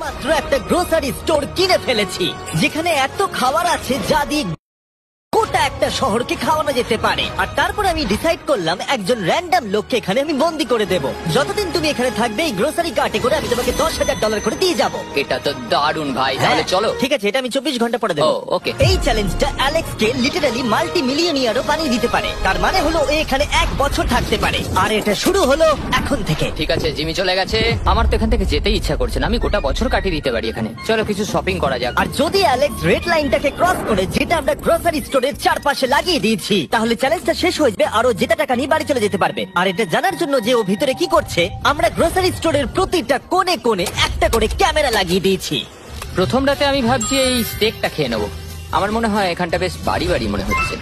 মাত্র একটা grocery store কিনে ফেলেছি যেখানে এত খাবার আছে যা দিয়ে গোটা একটা শহরকে খাওয়ানো যেতে পারে। আর তারপরে আমি ডিসাইড করলাম একজন র্যান্ডম লোককে এখানে আমি বন্দি করে দেব। যতদিন তুমি এখানে থাকবে এই গ্রোসারি কার্টে করে আমি তোমাকে $10,000 করে দিয়ে যাবো। এটা তো দারুণ ভাই, তাহলে চলো। ঠিক আছে, এটা আমি 24 ঘন্টা পরে দেবো। ওকে। এই চ্যালেঞ্জটা অ্যালেক্সকে লিটারালি মাল্টি মিলিয়নিয়ারও বানিয়ে দিতে পারে। তার মানে হলো ও এখানে 1 বছর থাকতে পারে। আর এটা শুরু হলো এখন থেকে। ঠিক আছে, জিমি চলে গেছে। আমার তো এখান থেকে যেতেই ইচ্ছা করছে না, আমি গোটা বছর কাটিয়ে দিতে পারি এখানে। চলো কিছু শপিং করা যাক। আর যদি অ্যালেক্স রেড লাইনটাকে ক্রস করে, যেটা আমরা গ্রোসারি স্টোরের চারপাশে লাগিয়ে দিয়েছি, তাহলে চ্যালেঞ্জটা শেষ হয়ে যাবে আর ও যেটা টাকা নিয়ে বাড়ি চলে যেতে পারবে। আর এটা জানার জন্য যে ও ভিতরে কি করছে, আমরা গ্রোসারি স্টোরের প্রতিটা কোণে কোণে একটা করে ক্যামেরা লাগিয়ে দিয়েছি। প্রথম রাতে আমি ভাবছি এই স্টেকটা খেয়ে নেবো। আমার মনে হয় এখানটা বেশ বাড়ি বাড়ি মনে হচ্ছে।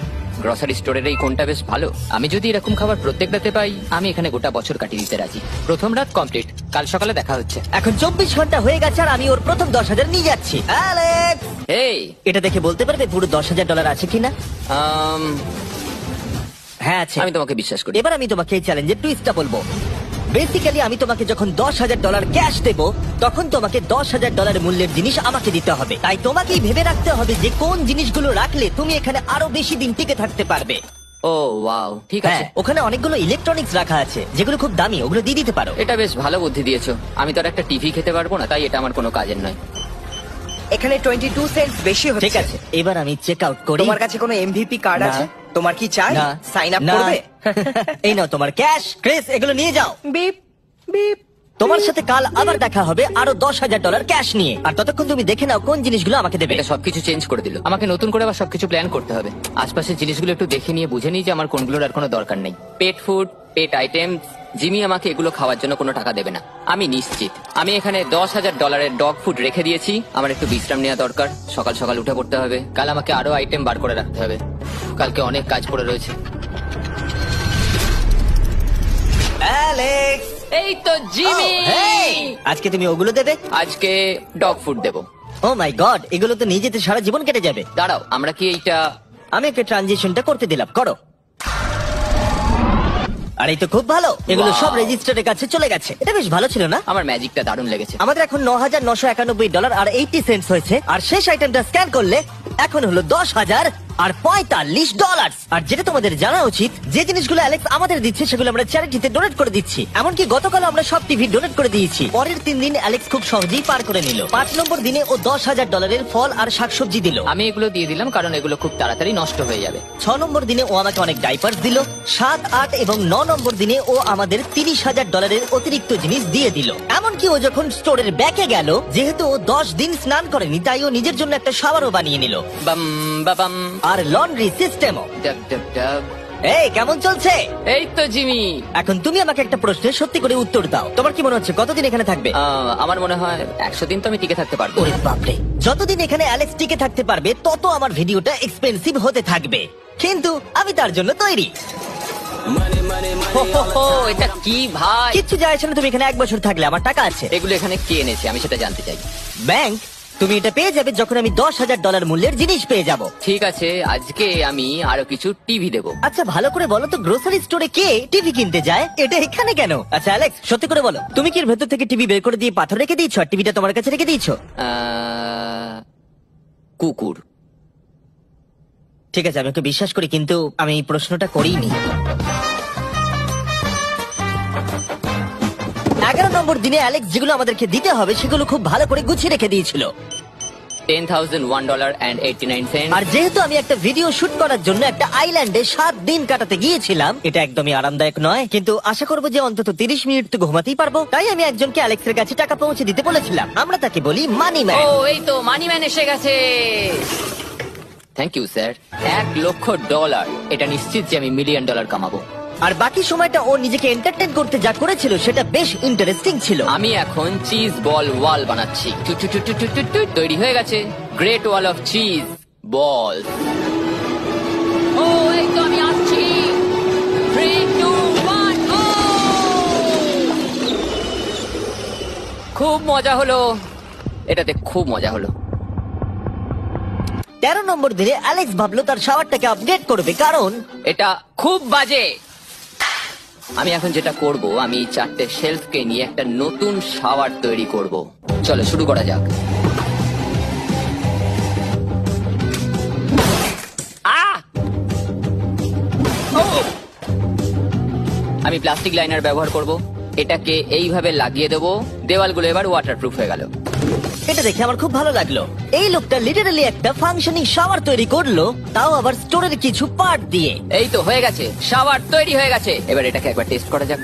গ্রসারি স্টোরের এই কোনটা বেশ ভালো। আমি যদি এরকম খাবার প্রত্যেক রাতে পাই, আমি এখানে গোটা বছর কাটিয়ে দিতে রাজি। প্রথম রাত কমপ্লিট, কাল সকালে দেখা হচ্ছে। এখন 24 ঘন্টা হয়ে গেছে আর আমি ওর প্রথম 10,000 নিয়ে যাচ্ছি। অ্যালেক্স, এই এটা দেখে বলতে পারবে পুরো $10,000 আছে কিনা? হ্যাঁ আছে। আমি তোমাকে বিশ্বাস করি। এবার আমি তোমাকে এই চ্যালেঞ্জের টুইস্টটা বলবো। বেসিক্যালি আমি তোমাকে যখন $10,000 ক্যাশ দেব, তখন তোমাকে $10,000 মূল্যের জিনিস আমাকে দিতে হবে। তাই তোমাকেই ভেবে রাখতে হবে যে কোন জিনিসগুলো রাখলে তুমি এখানে আরো বেশি দিন টিকে থাকতে পারবে। ও ওয়াও, ঠিক আছে। হ্যাঁ, ওখানে অনেকগুলো ইলেকট্রনিক্স রাখা আছে যেগুলো খুব দামি, ওগুলো দিয়ে দিতে পারো। এটা বেশ ভালো বুদ্ধি দিয়েছো। আমি তো আর একটা টিভি খেতে পারবো না, তাই এটা আমার কোনো কাজের নয়। এখানে 22 সেন্টস বেশি হচ্ছে। ঠিক আছে, এবার আমি চেক আউট করি। তোমার কাছে কোনো এমভিপি কার্ড না। আছে? তোমার কি চাই? না। সাইন আপ না। করবে? এই নাও তোমার ক্যাশ। ক্রিস, এগুলো নিয়ে যাও। Beep beep. তোমার সাথে কাল আবার দেখা হবে আরো $10,000 ক্যাশ নিয়ে। আর ততক্ষণ তুমি দেখে নাও কোন জিনিসগুলো আমাকে দেবে। এটা সবকিছু চেঞ্জ করে দিল। আমাকে নতুন করে আবার সবকিছু প্ল্যান করতে হবে। আশপাশের জিনিসগুলো একটু দেখে নিয়ে বুঝে নিই যে আমার কোনগুলোর আর কোনো দরকার নেই। পেট ফুড, পেট আইটেম, জিমি আমাকে এগুলো খাওয়ার জন্য কোনো টাকা দেবে না, আমি নিশ্চিত। আমি এখানে $10,000 ডগ ফুড রেখে দিয়েছি। আমার একটু বিশ্রাম নেওয়া দরকার। সকাল সকাল উঠে পড়তে হবে। কাল আমাকে আরো আইটেম বার করে রাখতে হবে। কালকে অনেক কাজ পড়ে রয়েছে। অ্যালেক্স, এই তো জিমি। Oh, hey! আজকে তুমি ওগুলো দেবে? আজকে ডগ ফুড দেবো। ও মাই গড, এগুলো তো নিয়ে যেতে সারা জীবন কেটে যাবে। দাঁড়াও, আমরা কি এইটা আমি একটা ট্রানজিশনটা করতে দিলাম, করো। আর এই তো খুব ভালো, এগুলো Wow! সব রেজিস্টারের কাছে চলে গেছে। এটা বেশ ভালো ছিল না? আমার ম্যাজিকটা দারুণ লেগেছে। আমাদের এখন $9,991 আর 80 সেন্টস হয়েছে। আর শেষ আইটেমটা স্ক্যান করলে এখন হলো $10,045। আর যেটা তোমাদের জানা উচিত, যে জিনিসগুলো অ্যালেক্স আমাদের দিচ্ছে সেগুলো আমরা চ্যারিটিতে ডোনেট করে দিচ্ছি। এমনকি গতকাল আমরা সব টিভি ডোনেট করে দিয়েছি। পরের 3 দিন অ্যালেক্স খুব সহজেই পার করে নিল। 5 নম্বর দিনে ও $10,000 ফল আর শাকসবজি দিল। আমি এগুলো দিয়ে দিলাম কারণ এগুলো খুব তাড়াতাড়ি নষ্ট হয়ে যাবে। 6 নম্বর দিনে ও আমাকে অনেক ডাইপার্স দিল। 7, 8 এবং 9 নম্বর দিনে ও আমাদের $30,000 অতিরিক্ত জিনিস দিয়ে দিল। এমনকি ও যখন স্টোরের ব্যাকে গেল, যেহেতু ও 10 দিন স্নান করেনি, তাই ও নিজের জন্য একটা শাওয়ারও বানিয়ে নিল। বাম বাবাম। আর লন্ড্রি সিস্টেমও। ডাক ডাক ডাক। এই কেমন চলছে? এই তো জিমি। এখন তুমি আমাকে একটা প্রশ্নের সত্যি করে উত্তর দাও। তোমার কি মনে হচ্ছে কতদিন এখানে থাকবে? আমার মনে হয় 100 দিন তো আমি টিকে থাকতে পারবো। ওরে বাপরে, যতদিন এখানে অ্যালেক্স টিকে থাকতে পারবে তত আমার ভিডিওটা এক্সপেন্সিভ হতে থাকবে। কিন্তু আমি তার জন্য তৈরি। হো, হো, হো, এটা কি ভাই? কিচ্ছু যায় আসে না, তুমি এখানে 1 বছর থাকলে আমার টাকা আছে। এগুলো এখানে কে এনেছে আমি সেটা জানতে চাই। ব্যাংক, তুমি এটা পেয়ে যাবে যখন আমি $10,000 মূল্যের জিনিস পেয়ে যাব। ঠিক আছে, আজকে আমি আরো কিছু টিভি দেবো। আচ্ছা ভালো করে বলো তো, গ্রোসারি স্টোরে কে টিভি কিনতে যায়? এটা এখানে কেন? আচ্ছা অ্যালেক্স, সত্যি করে বলো, তুমি কি এর ভেতর থেকে টিভি বের করে দিয়ে পাথর রেখে দিয়েছো আর টিভিটা তোমার কাছে রেখে দিয়েছো? কুকুর। ঠিক আছে, আমি ওকে বিশ্বাস করি, কিন্তু আমি এই প্রশ্নটা করিনি। 11 নম্বর দিনে অ্যালেক্স যেগুলো আমাদেরকে দিতে হবে সেগুলো খুব ভালো করে গুছিয়ে রেখে দিয়েছিল। $10,001.89। আর যেহেতু আমি একটা ভিডিও শুট করার জন্য একটা আইল্যান্ডে 7 দিন কাটাতে গিয়েছিলাম, এটা একদমই আরামদায়ক নয়, কিন্তু আশা করবো যে অন্তত 30 মিনিট তো ঘুমাতেই পারবো। তাই আমি একজনকে অ্যালেক্সের কাছে টাকা পৌঁছে দিতে বলেছিলাম। আমরা তাকে বলি মানি ম্যান। ও, এই তো মানি ম্যান এসে গেছে। Thank you sir. $1,00,000। এটা নিশ্চিত যে আমি $1 মিলিয়ন কামাবো। আর বাকি সময়টা ও নিজেকে এন্টারটেইন করতে যা করেছিল সেটা বেশ ইন্টারেস্টিং ছিল। আমি এখন চিজ বল ওয়াল বানাচ্ছি। টু টু টু টু টু টু টু, তৈরি হয়ে গেছে great wall of cheese ball. ও, এই তো আমি আসছি। 3, 2, 1, ও! খুব মজা হলো, এটাতে খুব মজা হলো। 13 নম্বর দিনে অ্যালেক্স ভাবলো তার শাওয়ারটাকে আপডেট করবে, কারণ এটা খুব বাজে। আমি এখন যেটা করব, আমি 4টে শেলফকে নিয়ে একটা নতুন শাওয়ার তৈরি করব। চলো শুরু করা যাক। আহ! আমি প্লাস্টিক লাইনার ব্যবহার করব। এটাকে এইভাবে লাগিয়ে দেবো। দেওয়ালগুলো এবার ওয়াটারপ্রুফ হয়ে গেল। এটা দেখে আমার খুব ভালো লাগলো। এই লোকটা লিটারালি একটা ফাংশনিং শাওয়ার তৈরি করলো, তাও আবার স্টোরের কিছু পার্ট দিয়ে। এই তো হয়ে গেছে, শাওয়ার তৈরি হয়ে গেছে। এবার এটাকে একবার টেস্ট করা যাক।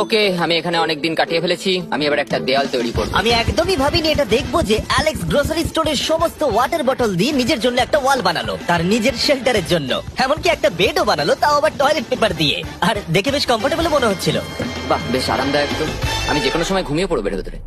ওকে, আমি এখানে অনেকদিন কাটিয়ে ফেলেছি। আমি এবার একটা দেওয়াল তৈরি করব। আমি একদমই ভাবিনি এটা দেখবো যে অ্যালেক্স গ্রোসারি স্টোরের সমস্ত ওয়াটার বটল দিয়ে নিজের জন্য একটা ওয়াল বানালো, তার নিজের শেল্টারের জন্য। এমনকি একটা বেডও বানালো, তাও আবার টয়লেট পেপার দিয়ে। আর দেখে বেশ কমফোর্টেবল মনে হচ্ছিল। বাহ, বেশ আরামদায়ক তো। আমি যে কোনো সময় ঘুমিয়ে পড়বো এর ভেতরে।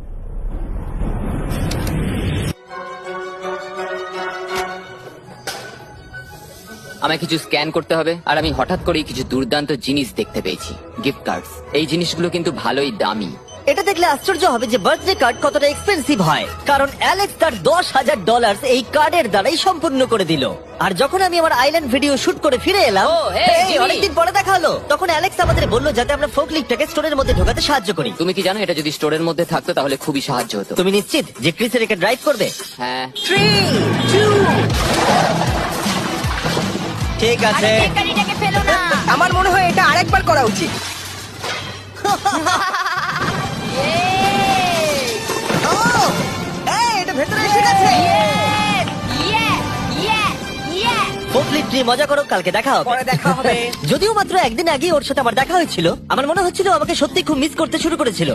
আমায় কিছু স্ক্যান করতে হবে, আর আমি হঠাৎ করেই কিছু দুর্দান্ত জিনিস দেখতে পেয়েছি। Gift cards. এই জিনিসগুলো কিন্তু ভালোই দামি। এটা দেখলে আশ্চর্য হবে যে বার্থডে কার্ড কতটা এক্সপেন্সিভ হয়, কারণ অ্যালেক্স তার $10,000 এই কার্ডের দ্বারাই সম্পূর্ণ করে দিল। আর যখন আমি আমার আইল্যান্ড ভিডিও শুট করে ফিরে এলাম, ও, hey, এই, জিমি। অনেকদিন পরে দেখা হলো, তখন অ্যালেক্স আমাদের বললো যাতে আমরা ফোকলিফটটাকে স্টোরের মধ্যে ঢোকাতে সাহায্য করি। তুমি কি জানো, এটা যদি স্টোরের মধ্যে থাকতো তাহলে খুবই সাহায্য হতো। তুমি নিশ্চিত যে ক্রিসের একে ড্রাইভ করবে? হ্যাঁ। 3, 2, ঠিক আছে। আমার মনে হয় এটা আরেকবার করা উচিত। ও, এই, এটা ভেতরে এসে গেছে। ফোকলিফট নিয়ে মজা করো, কালকে দেখা হবে। পরে দেখা হবে। যদিও মাত্র একদিন আগে ওর সাথে আমার দেখা হয়েছিল, আমার মনে হচ্ছিল আমাকে সত্যি খুব মিস করতে শুরু করেছিল।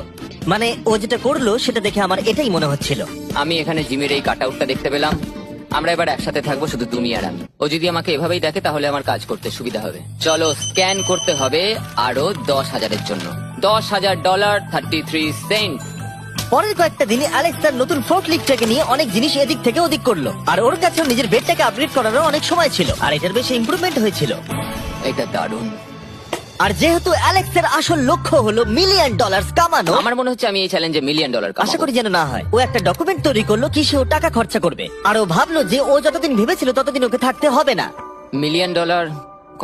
মানে ও যেটা করলো সেটা দেখে আমার এটাই মনে হচ্ছিল। আমি এখানে জিমির এই কাট আউটটা দেখতে পেলাম। আমরা এবার একসাথে থাকবো, শুধু তুমি আর আমি। ও যদি আমাকে এভাবেই দেখে তাহলে আমার কাজ করতে সুবিধা হবে। চলো, স্ক্যান করতে হবে আরো 10,000-এর জন্য। $10,000 33 পরের কয়েকটা দিনে অ্যালেক্স তার নতুন ফোর্কলিফটটাকে নিয়ে অনেক জিনিস এদিক থেকে ওদিক করলো, আর ওর কাছেও নিজের বেডটাকে আপগ্রেড করারও অনেক সময় ছিল, আর এটার বেশ ইমপ্রুভমেন্ট হয়েছিল। এটা দারুণ। আর যেহেতু অ্যালেক্সের আসল লক্ষ্য হলো $1 মিলিয়ন কামানো, আমার মনে হচ্ছে আমি এই চ্যালেঞ্জে $1 মিলিয়ন আশা করি যেন না হয়। ও একটা ডকুমেন্ট তৈরি করলো কিসে ও টাকা খরচা করবে, আর ও ভাবলো যে ও যতদিন ভেবেছিল ততদিন ওকে থাকতে হবে না। $1 মিলিয়ন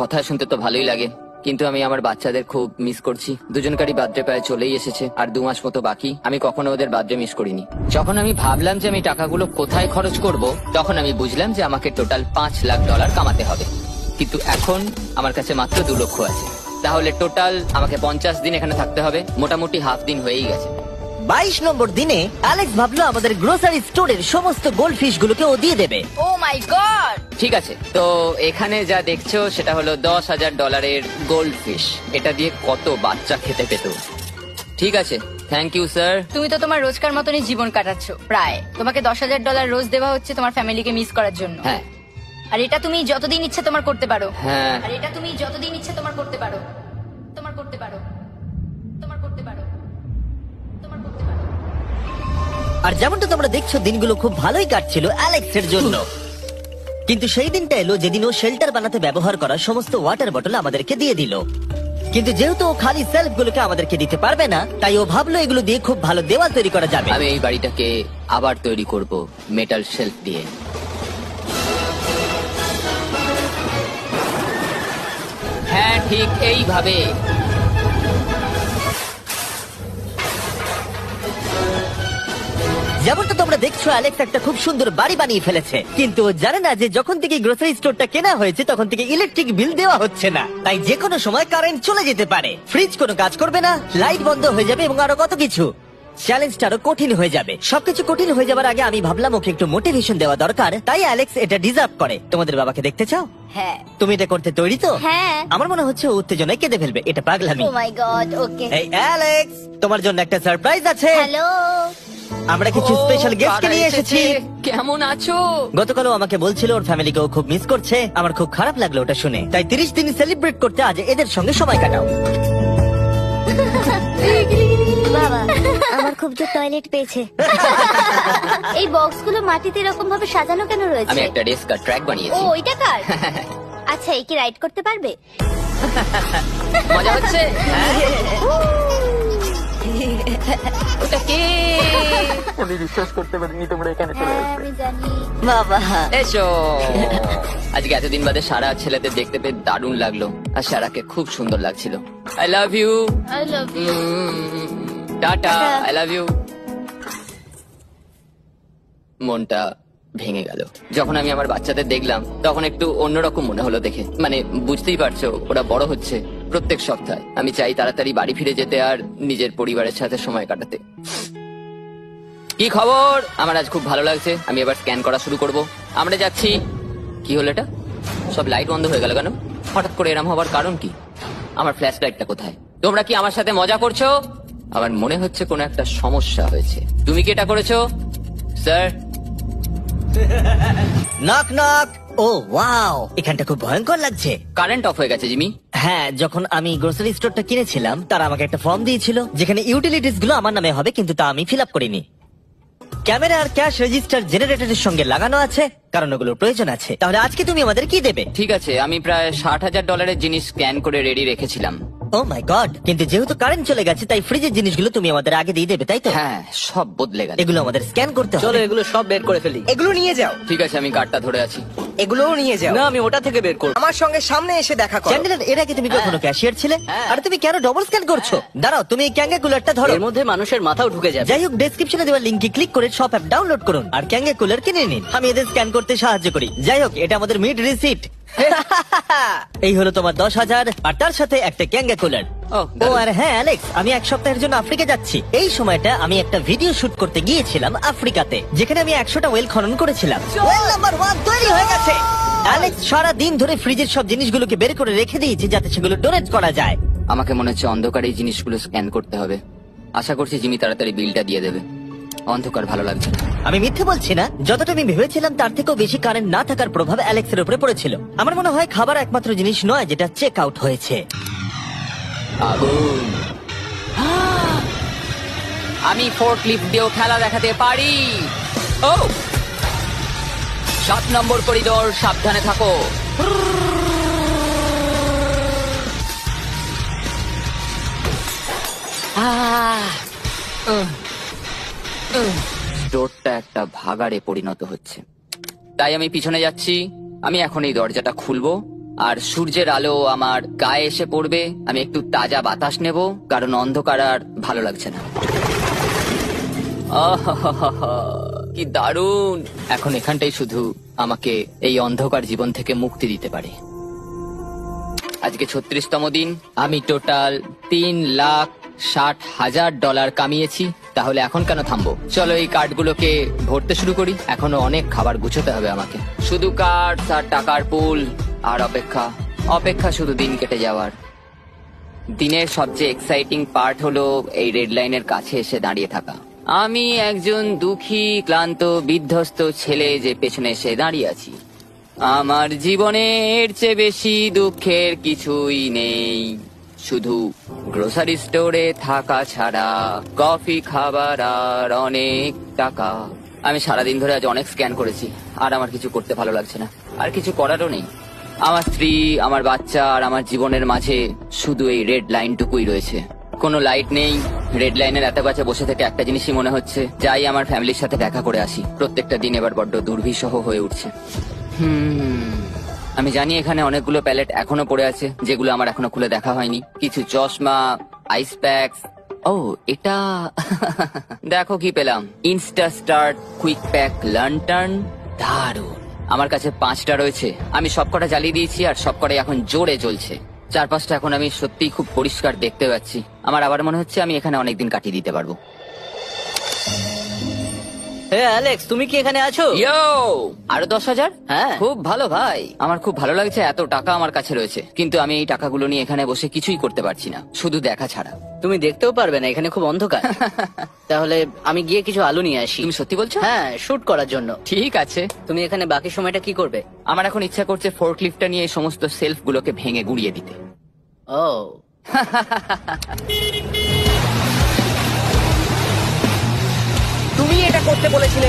কথা শুনতে তো ভালোই লাগে, কিন্তু আমি আমার বাচ্চাদের খুব মিস করছি। দুজনকারই বার্থডে প্রায় চলেই এসেছে, আর 2 মাস মতো বাকি। আমি কখনো ওদের বার্থডে মিস করিনি। যখন আমি ভাবলাম যে আমি টাকাগুলো কোথায় খরচ করব, তখন আমি বুঝলাম যে আমাকে টোটাল $5 লাখ কামাতে হবে। কিন্তু এখন আমার কাছে মাত্র 2 লক্ষ আছে। তাহলে টোটাল আমাকে 50 দিন এখানে থাকতে হবে। মোটামুটি হাফ দিন হয়েই গেছে। 22 নম্বর দিনে অ্যালেক্স ভাবলো আমাদের গ্রোসারি স্টোরের সমস্ত গোল্ড ফিশ গুলোকে ও দিয়ে দেবে। ও মাই গড! ঠিক আছে, তো এখানে যা দেখছো সেটা হলো $10,000 গোল্ড ফিশ। এটা দিয়ে কত বাচ্চা খেতে পেত। ঠিক আছে, থ্যাংক ইউ স্যার। তুমি তো তোমার রোজকার মতনই জীবন কাটাচ্ছ প্রায়। তোমাকে $10,000 রোজ দেওয়া হচ্ছে তোমার ফ্যামিলিকে মিস করার জন্য। হ্যাঁ আর এটা তুমি যতদিন ইচ্ছে তোমার করতে পারো। হ্যাঁ। আর এটা তুমি যতদিন ইচ্ছে তোমার করতে পারো। তোমার করতে পারো। তোমার করতে পারো। তোমার করতে পারো। আর যেমনটা তোমরা দেখছো দিনগুলো খুব ভালোই কাটছিল অ্যালেক্সের জন্য, কিন্তু সেই দিনটা এলো যেদিন ও শেল্টার বানাতে ব্যবহার করা সমস্ত ওয়াটার বটল আমাদেরকে দিয়ে দিল। কিন্তু যেহেতু ও খালি সেলফ গুলোকে আমাদেরকে দিতে পারবে না, তাই ও ভাবলো এগুলো দিয়ে খুব ভালো দেওয়াল তৈরি করা যাবে। আমি এই বাড়িটাকে আবার তৈরি করব মেটাল শেলফ দিয়ে। হ্যাঁ, ঠিক এইভাবে। যেমনটা তোমরা দেখছো অ্যালেক্স একটা খুব সুন্দর বাড়ি বানিয়ে ফেলেছে, কিন্তু ও জানে না যে যখন থেকে গ্রোসারি স্টোরটা কেনা হয়েছে তখন থেকে ইলেকট্রিক বিল দেওয়া হচ্ছে না। তাই যে কোনো সময় কারেন্ট চলে যেতে পারে, ফ্রিজ কোনো কাজ করবে না, লাইট বন্ধ হয়ে যাবে এবং আরো কত কিছু। চ্যালেঞ্জটা আরো কঠিন হয়ে যাবে। সবকিছু কঠিন হয়ে যাবার আগে আমি ভাবলাম ওকে একটু মোটিভেশন দেওয়া দরকার, তাই অ্যালেক্স এটা ডিজার্ভ করে। তোমাদের বাবাকে দেখতে চাও? হ্যাঁ। তুমি এটা করতে তৈরি তো? হ্যাঁ। আমার মনে হচ্ছে ও উত্তেজনায় কেঁদে ফেলবে, এটা পাগলামি। ও মাই গড, ওকে। এই অ্যালেক্স, তোমার জন্য একটা সারপ্রাইজ আছে। হ্যালো। আমরা কিছু স্পেশাল গেস্ট কারা নিয়ে এসেছি। কেমন আছো? গতকালও আমাকে বলছিল ওর ফ্যামিলিকে ও খুব মিস করছে। আমার খুব খারাপ লাগলো ওটা শুনে, তাই 30 দিন সেলিব্রেট করতে আজ এদের সঙ্গে সময় কাটাও। বাবা, আমার খুব জোর টয়লেট পেয়েছে। এই বক্সগুলো মাটিতে এরকম ভাবে সাজানো কেন আমি রয়েছে? একটা ডেস্ক আর ট্র্যাক ও, বানিয়েছি। ওইটা কার? আচ্ছা, এই কি রাইড করতে পারবে? মজা হচ্ছে? ওটা কে? আমি বিশ্বাস করতে পারিনি তোমরা এখানে চলে হ্যাঁ, আসবে। আমি জানি। বাবা এসো। আজকে এতদিন বাদে সারা ছেলেদের দেখতে পেয়ে দারুণ লাগলো, আর সারাকে খুব সুন্দর লাগছিল। I love you. I love you. Tata. Tata. I love you. মনটা ভেঙে গেল যখন আমি আমার বাচ্চাদের দেখলাম। তখন একটু অন্যরকম মনে হলো দেখে। মানে বুঝতেই পারছো, ওরা বড় হচ্ছে প্রত্যেক সপ্তাহে। আমি চাই তাড়াতাড়ি বাড়ি ফিরে যেতে আর নিজের পরিবারের সাথে সময় কাটাতে। কি খবর? আমার আজ খুব ভালো লাগছে। আমি এবার স্ক্যান করা শুরু করব। আমরা যাচ্ছি। কি হলো এটা? সব লাইট বন্ধ হয়ে গেল কেন? হঠাৎ করে এরম হবার কারণ কি? আমার ফ্ল্যাশ লাইটটা কোথায়? তোমরা কি আমার সাথে মজা করছো? আমার মনে হচ্ছে কোনো একটা সমস্যা হয়েছে। তুমি কি এটা করেছো স্যার? Knock knock. ও ওয়াও, এখানটা খুব ভয়ঙ্কর লাগছে। কারেন্ট অফ হয়ে গেছে জিমি। হ্যাঁ, যখন আমি গ্রোসারি স্টোরটা কিনেছিলাম তারা আমাকে একটা ফর্ম দিয়েছিল যেখানে ইউটিলিটিস গুলো আমার নামে হবে, কিন্তু তা আমি ফিল আপ করিনি। ক্যামেরা আর ক্যাশ রেজিস্টার জেনারেটরের সঙ্গে লাগানো আছে, কারণ ওগুলোর প্রয়োজন আছে। তাহলে আজকে তুমি আমাদের কি দেবে? ঠিক আছে, আমি প্রায় $60,000 জিনিস স্ক্যান করে রেডি রেখেছিলাম। ও মাই গড, কিন্তু যেহেতু কারেন্ট চলে গেছে তাই ফ্রিজের জিনিসগুলো তুমি আমাদের আগে দিয়ে দেবে, তাই তো? হ্যাঁ, সব বদলে গেল। এগুলো আমাদের স্ক্যান করতে চলো হবে। এগুলো সব বের করে ফেলি। এগুলো নিয়ে যাও, ঠিক আছে, আমি কার্ডটা ধরে আছি। এগুলোও নিয়ে যাও। না, আমি ওটা থেকে বের করবো। আমার সঙ্গে সামনে এসে দেখা করো। চ্যান্ডেলার, এর আগে তুমি কখনো ক্যাশিয়ার ছিলে? হ্যাঁ। আর তুমি কেন ডবল স্ক্যান করছো? দাঁড়াও, তুমি এই ক্যাঙ্গাকুলারটা ধরো। এর মধ্যে মানুষের মাথাও ঢুকে যাবে। যাই হোক, ডেসক্রিপশনে দেওয়া লিংকে ক্লিক করে শপ অ্যাপ ডাউনলোড করুন আর ক্যাঙ্গে কুলার কিনে নিন। আমি এদের স্ক্যান করতে সাহায্য করি। যাই হোক, এটা আমাদের মিড রিসিট। এই হলো তোমার 10,000 আর তার সাথে একটা ক্যাঙ্গে কুলার। ও, ও আর হ্যাঁ অ্যালেক্স, আমি এক সপ্তাহের জন্য আফ্রিকা যাচ্ছি। এই সময়টা আমি একটা ভিডিও শুট করতে গিয়েছিলাম আফ্রিকাতে, যেখানে আমি 100টা ওয়েল খনন করেছিলাম। ওয়েল নাম্বার 1 তৈরি হয়ে গেছে। অ্যালেক্স সারা দিন ধরে ফ্রিজের সব জিনিসগুলোকে বের করে রেখে দিয়েছে যাতে সেগুলো ডোনেট করা যায়। আমাকে মনে হচ্ছে অন্ধকারে এই জিনিসগুলো স্ক্যান করতে হবে। আশা করছি জিমি তাড়াতাড়ি বিলটা দিয়ে দেবে। অন্ধকার ভালো লাগছে না। আমি মিথ্যে বলছি না, যতটা আমি ভেবেছিলাম তার থেকেও বেশি কারেন্ট না থাকার প্রভাব অ্যালেক্সের উপরে পড়েছিল। আমার মনে হয় খাবার একমাত্র জিনিস নয় যেটা চেক আউট হয়েছে। আগুন। আমি ফোর্ট লিফট দিয়েও খেলা দেখাতে পারি। ও, 7 নম্বর করিডোর, সাবধানে থাকো। স্টোরটা একটা ভাগাড়ে পরিণত হচ্ছে, তাই আমি পিছনে যাচ্ছি। আমি এখন এই দরজাটা খুলবো আর সূর্যের আলো আমার গায়ে এসে পড়বে। আমি একটু তাজা বাতাস নেব, কারণ অন্ধকার আর ভালো লাগছে না। আহাহাহা, কি দারুণ! এখন এখানটাই শুধু আমাকে এই অন্ধকার জীবন থেকে মুক্তি দিতে পারে। আজকে 36তম দিন। আমি টোটাল $3,60,000 কামিয়েছি। তাহলে এখন কেন থামবো? চলো এই কার্ডগুলোকে ভরতে শুরু করি। এখনো অনেক খাবার গুছোতে হবে আমাকে। শুধু কার্ড আর টাকার পুল আর অপেক্ষা, অপেক্ষা, শুধু দিন কেটে যাওয়ার। দিনের সবচেয়ে এক্সাইটিং পার্ট হলো এই রেড লাইনের কাছে এসে দাঁড়িয়ে থাকা। আমি একজন দুঃখী, ক্লান্ত, বিধ্বস্ত ছেলে যে পেছনে এসে দাঁড়িয়ে আছি। আমার জীবনে এর চেয়ে বেশি দুঃখের কিছুই নেই, শুধু গ্রোসারি স্টোরে থাকা ছাড়া, কফি খাবার আর অনেক টাকা। আমি সারাদিন ধরে আজ অনেক স্ক্যান করেছি আর আমার কিছু করতে ভালো লাগছে না। আর কিছু করারও নেই। আমার স্ত্রী, আমার বাচ্চা আর আমার জীবনের মাঝে শুধু এই রেড লাইনটুকুই রয়েছে। কোনো লাইট নেই। রেড লাইনের এত কাছে বসে থেকে একটা জিনিসই মনে হচ্ছে, যাই আমার ফ্যামিলির সাথে দেখা করে আসি। প্রত্যেকটা দিন এবার বড্ড দুর্বিষহ হয়ে উঠছে। আমি জানি এখানে অনেকগুলো প্যালেট এখনো পড়ে আছে যেগুলো আমার এখনো খুলে দেখা হয়নি। কিছু চশমা, আইস প্যাকস। ও, এটা দেখো কি পেলাম, ইনস্টা স্টার্ট কুইক প্যাক লান্টার্ন। দারুণ। আমার কাছে 5টা রয়েছে। আমি সবকটা জ্বালিয়ে দিয়েছি আর সবকটাই এখন জোরে জ্বলছে। চারপাশটা এখন আমি সত্যিই খুব পরিষ্কার দেখতে পাচ্ছি। আমার আবার মনে হচ্ছে আমি এখানে অনেকদিন কাটিয়ে দিতে পারবো। অ্যালেক্স, তুমি কি এখানে আছো? ইয়ো, আরো 10,000? হ্যাঁ। খুব ভালো ভাই, আমার খুব ভালো লাগছে। এত টাকা আমার কাছে রয়েছে, কিন্তু আমি এই টাকাগুলো নিয়ে এখানে বসে কিছুই করতে পারছি না, শুধু দেখা ছাড়া। তুমি দেখতেও পারবে না, এখানে খুব অন্ধকার। তাহলে আমি গিয়ে কিছু আলু নিয়ে আসি। তুমি সত্যি বলছো? হ্যাঁ, শুট করার জন্য। ঠিক আছে। তুমি এখানে বাকি সময়টা কি করবে? আমার এখন ইচ্ছা করছে ফোর্ক লিফটটা নিয়ে এই সমস্ত সেলফ গুলোকে ভেঙে গুড়িয়ে দিতে। ও, তুমি এটা করতে বলেছিলে।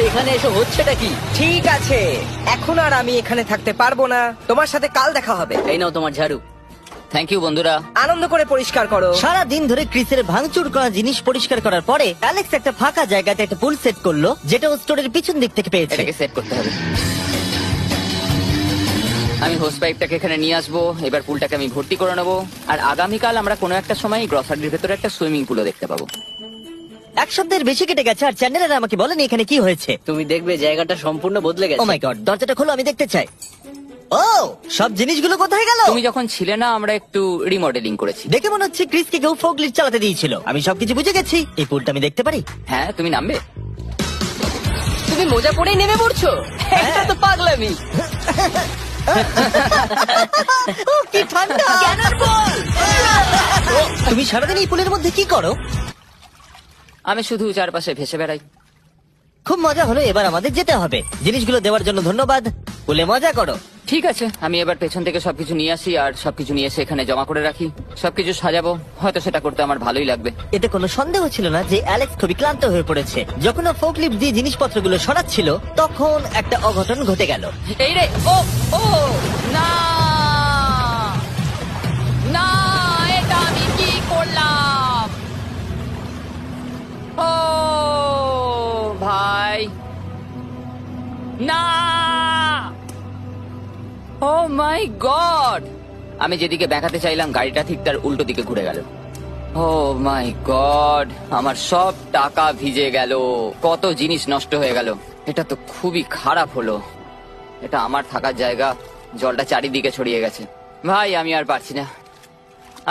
এখানে এসে হচ্ছেটা কি? ঠিক আছে, এখন আর আমি এখানে থাকতে পারবো না। তোমার সাথে কাল দেখা হবে। এই নাও তোমার ঝাড়ু। থ্যাংক ইউ বন্ধুরা। আনন্দ করে পরিষ্কার করো। সারা দিন ধরে ক্রিসের ভাঙচুর করা জিনিস পরিষ্কার করার পরে অ্যালেক্স একটা ফাঁকা জায়গাতে একটা পুল সেট করলো, যেটা ও স্টোরের পিছন দিক থেকে পেয়েছে। এটাকে সেট করতে হবে। আমি হোস পাইপটাকে এখানে নিয়ে আসবো, এবার পুলটাকে আমি ভর্তি করে নেবো, আর আগামীকাল আমরা কোনো একটা সময় গ্রসারির ভেতরে একটা সুইমিং পুলও দেখতে পাবো। এক সপ্তাহের বেশি কেটে গেছে আর চ্যান্ডেলার আমাকে বলেনি এখানে কি হয়েছে। তুমি দেখবে জায়গাটা সম্পূর্ণ বদলে ও গেছে। মাই গড, দরজাটা খোলো, আমি দেখতে চাই। ও, সব জিনিসগুলো কোথায় গেল? তুমি যখন ছিলে না, আমরা একটু রিমডেলিং করেছি। দেখে মনে হচ্ছে ক্রিসকে কেউ ফোকলিফট চালাতে দিয়েছিল। আমি সবকিছু বুঝে গেছি। এই পুলটা আমি দেখতে পারি? হ্যাঁ, তুমি নামবে। তুমি মোজা পরেই নেমে পড়ছো? এটা তো পাগলামি। ও, কি ঠান্ডা! তুমি সারাদিন এই পুলের মধ্যে কি করো? আমি শুধু চারপাশে ভেসে বেড়াই। খুব মজা হলো, এবার আমাদের যেতে হবে। জিনিসগুলো দেওয়ার জন্য ধন্যবাদ। পুলে মজা করো। ঠিক আছে, আমি এবার পেছন থেকে সবকিছু নিয়ে আসি আর সবকিছু নিয়ে এসে এখানে জমা করে রাখি। সবকিছু সাজাবো, হয়তো সেটা করতে আমার ভালোই লাগবে। এতে কোনো সন্দেহ ছিল না যে অ্যালেক্স খুবই ক্লান্ত হয়ে পড়েছে। যখন ও ফোকলিফট দিয়ে জিনিসপত্রগুলো সরাচ্ছিল, তখন একটা অঘটন ঘটে গেল। এই রে, ও ও না না, এটা আমি কি করলাম? ও ভাই, না! ও মাই গড! আমি যেদিকে দেখাতে চাইলাম গাড়িটা ঠিক তার উল্টো দিকে ঘুরে গেল। ও মাই গড, আমার সব টাকা ভিজে গেল, কত জিনিস নষ্ট হয়ে গেল। এটা তো খুবই খারাপ হলো। এটা আমার থাকার জায়গা, জলটা চারিদিকে ছড়িয়ে গেছে। ভাই, আমি আর পারছি না,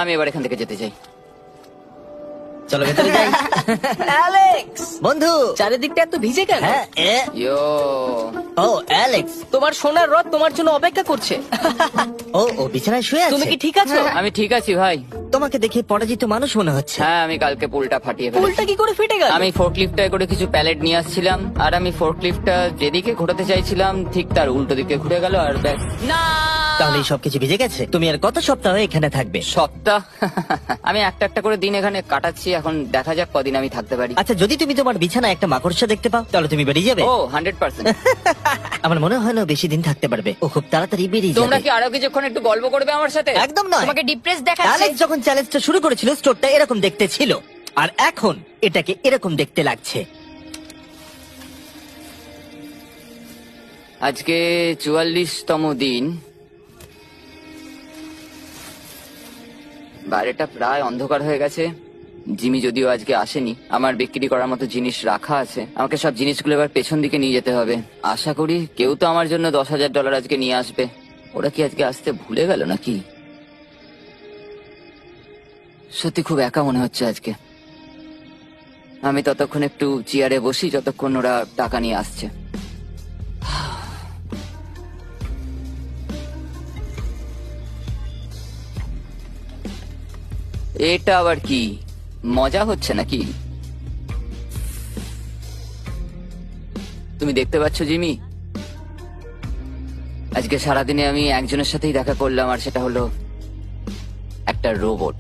আমি এবার এখান থেকে যেতে চাই। চলো ভেতরে যাই। অ্যালেক্স, বন্ধু। চারিদিকটা এত ভিজে কেন? হ্যাঁ, ইয়ো, ও অ্যালেক্স। তোমার সোনার রথ তোমার জন্য অপেক্ষা করছে। ও বিছানায় শুয়ে আছে। তুমি কি ঠিক আছো? আমি ঠিক আছি ভাই। তোমাকে দেখে পরাজিত মানুষ মনে হচ্ছে। হ্যাঁ, আমি কালকে পুলটা ফাটিয়ে ফেলেছি। পুলটা কি করে ফেটে গেল? আমি ফোর্কলিফটটায় করে কিছু প্যালেট নিয়ে আসছিলাম, আর আমি ফোর্কলিফটটা যেদিকে ঘোরাতে চাইছিলাম ঠিক তার উল্টো দিকে ঘুরে গেল। আর ব্যাগ না! তাহলে এই সবকিছু ভিজে গেছে। তুমি আর কত সপ্তাহ এখানে থাকবে? সপ্তাহ? আমি একটা একটা করে দিন এখানে কাটাচ্ছি, এখন দেখা যাক কদিন আমি থাকতে পারি। আচ্ছা, যদি তুমি তোমার বিছানায় একটা মাকড়সা দেখতে পাও, তাহলে তুমি বেরিয়ে যাবে? ও 100%। আমার মনে হয় না ও বেশি দিন থাকতে পারবে। ও খুব তাড়াতাড়ি বেরিয়ে তোমরা যাবে। কি আরো কিছুক্ষণ একটু গল্প করবে আমার সাথে? একদম নয়। তোমাকে ডিপ্রেস দেখাচ্ছে। অ্যালেক্স যখন চ্যালেঞ্জটা শুরু করেছিল, স্টোরটা এরকম দেখতে ছিল, আর এখন এটাকে এরকম দেখতে লাগছে। আজকে 44তম দিন। বাইরেটা প্রায় অন্ধকার হয়ে গেছে। জিমি যদিও আজকে আসেনি, আমার বিক্রি করার মতো জিনিস রাখা আছে। আমাকে সব জিনিসগুলো এবার পেছন দিকে নিয়ে যেতে হবে। আশা করি কেউ তো আমার জন্য $10,000 আজকে নিয়ে আসবে। ওরা কি আজকে আসতে ভুলে গেল নাকি? সত্যি খুব একা মনে হচ্ছে আজকে। আমি ততক্ষণ একটু চেয়ারে বসি যতক্ষণ ওরা টাকা নিয়ে আসছে। এটা আবার কি মজা হচ্ছে নাকি? তুমি দেখতে পাচ্ছ জিমি, আজকে সারাদিনে আমি একজনের সাথেই দেখা করলাম, আর সেটা হলো একটা রোবট।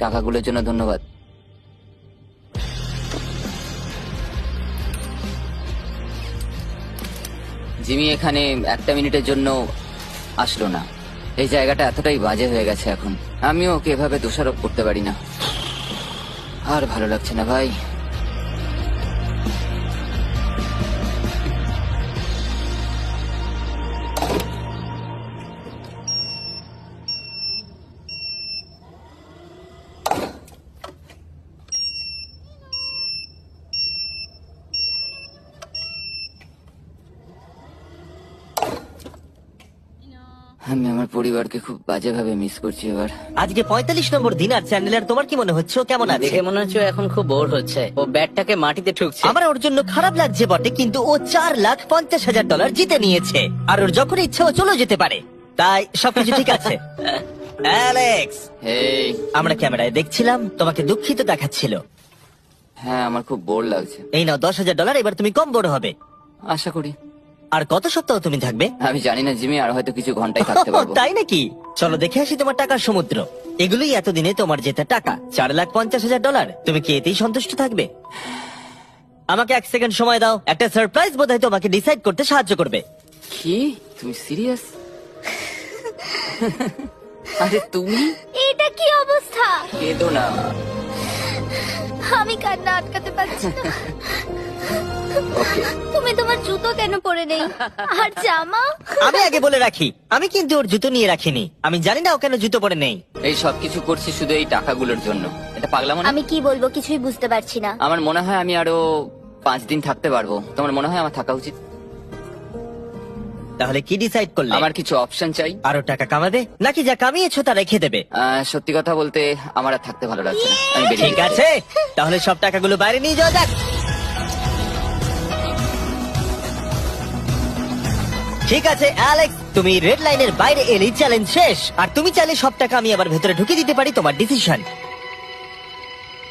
টাকাগুলোর জন্য ধন্যবাদ। জিমি এখানে একটা মিনিটের জন্য আসলো না। এই জায়গাটা এতটাই বাজে হয়ে গেছে এখন, আমিও ওকে এভাবে দোষারোপ করতে পারি না। আর ভালো লাগছে না ভাই। আমি আমার পরিবারকে খুব বাজেভাবে মিস করছি এবার। আজকে 45 নম্বর দিন। আর চ্যান্ডেলার, তোমার কি মনে হচ্ছে ও কেমন আছে? দেখে মনে হচ্ছে ও এখন খুব বোর হচ্ছে। ও ব্যাটটাকে মাটিতে ঠুকছে। আমার ওর জন্য খারাপ লাগছে বটে, কিন্তু ও $4,50,000 জিতে নিয়েছে, আর ওর যখন ইচ্ছে ও চলে যেতে পারে। তাই সবকিছু ঠিক আছে। অ্যালেক্স, এই, আমরা ক্যামেরায় দেখছিলাম, তোমাকে দুঃখিত দেখাচ্ছিল। হ্যাঁ, আমার খুব বোর লাগছে। এই নাও $10,000। এবার তুমি কম বড় হবে। আশা করি। আর কত সপ্তাহ তুমি থাকবে? আমি জানি না জিমি, আর হয়তো কিছু ঘন্টায় থাকতে পারবো। তাই নাকি? চলো দেখে আসি তোমার টাকার সমুদ্র। এগুলোই এতদিনে তোমার জেতা টাকা, $4,50,000। তুমি কি এতেই সন্তুষ্ট থাকবে? আমাকে 1 সেকেন্ড সময় দাও। একটা সারপ্রাইজ বোধহয় তোমাকে ডিসাইড করতে সাহায্য করবে। কি? তুমি সিরিয়াস? আরে তুমি এটা কি অবস্থা? কেঁদো না। আমি কান্না আটকাতে পারছি না। ওকে, তুমি তোমার জুতো কেন পরে নেই আর জামা? আমি আগে বলে রাখি, আমি কিন্তু ওর জুতো নিয়ে রাখিনি। আমি জানি না ও কেন জুতো পরে নেই। এই সব কিছু করছি শুধু এই টাকাগুলোর জন্য। এটা পাগলামো না? আমি কি বলবো কিছুই বুঝতে পারছি না। আমার মনে হয় আমি আরো 5 দিন থাকতে পারবো। তোমার মনে হয় আমার থাকা উচিত? তাহলে কি ডিসাইড করলে? আমার কিছু অপশন চাই। আরো টাকা কামাবে নাকি যা কামিয়েছো তা রেখে দেবে? সত্যি কথা বলতে আমার আর থাকতে ভালো লাগছে না, আমি বেরিয়ে ঠিক যেতে আছে, তাহলে সব টাকাগুলো বাইরে নিয়ে যাওয়া যাক। ঠিক আছে অ্যালেক্স, তুমি রেড লাইনের বাইরে এলেই চ্যালেঞ্জ শেষ। আর তুমি চাইলে সব টাকা আমি আবার ভেতরে ঢুকিয়ে দিতে পারি, তোমার ডিসিশন। চাই।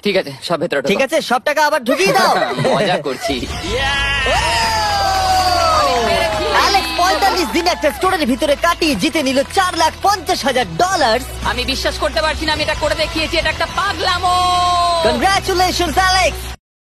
ঠিক আছে, সব ভেতরে ঢোকো। ঠিক আছে, সব টাকা আবার ঢুকিয়ে দাও। মজা করছি। অ্যালেক্স 45 দিন একটা স্টোরের ভিতরে কাটিয়ে জিতে নিল $4,50,000। আমি বিশ্বাস করতে পারছি না আমি এটা করে দেখিয়েছি। এটা একটা পাগলামো। Congratulations Alex.